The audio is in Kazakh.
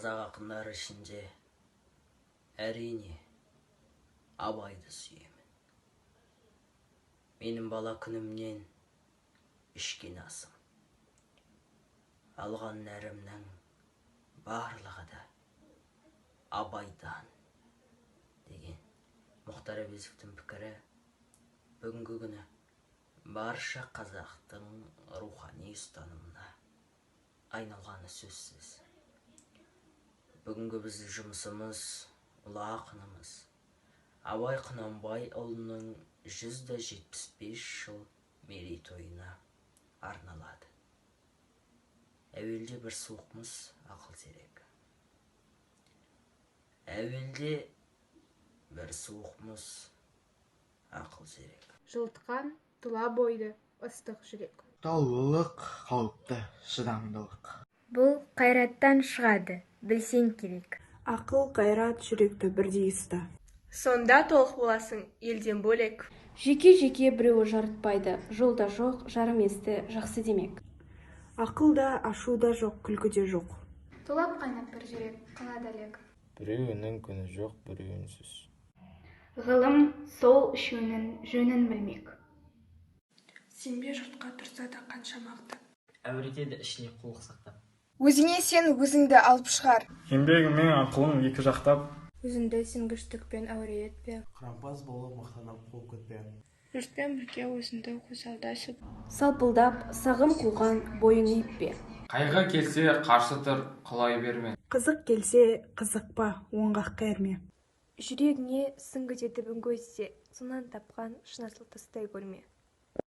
қазақ ақындары ішінде әрине Абайды сүйемін. Менің бала күнімнен ішкен асым, алған нәрімнің барлығы да Абайдан деген Мұхтар Әуезовтің пікірі бүгінгі күні барша қазақтың рухани ұстанымына айналғаны сөзсіз. Бүгінгі біздің жұмысымыз ұлы ақынымыз Абай Құнанбайұлының 175 жыл мерейтойына арналады. Әуелде бір суықмыз ақыл зерек. Әуелде бір суықмыз ақыл зерек. Жылытқан тұла бойды ыстық жүрек. Таулылық қалыпты шыдамдылық. Бұл қайраттан шығады, білсең керек. Ақыл, қайрат жүректі бірдей ұста. Сонда толық боласың елден бөлек. Жеке-жеке біреуі жарытпайды, жолда жоқ, жарым есті жақсы демек. Ақылда, ашуда жоқ, күлкіде жоқ. Тулап қайнап бір жүрек, қалады әлек. Біреуінің күні жоқ, біреуінсіз. Ғылым сол үшеуінің жөнін білмек. Сенбе жұртқа тұрса да қанша мақтап. Әуретеді ішіне қулық сақтап. Өзіңе сен өзіңді алып шығар. Еңбегіңмен ақылың екі жақтап. Өзіңді сенгіштікпен әуре етпе. Құрампаз болып мақтанып қуып кетпе. Жұртпен бірге өзіңді көсалдасып. Салпылдап, сағым қуған бойың еппе. Қайғы келсе қарсы тұр, құлай берме. Қызық келсе қызықпа, оңғақ кәрме. Жүрегіңе сүңгітеді бүгін көзде, сонан тапқан шын асыл тастай көрме.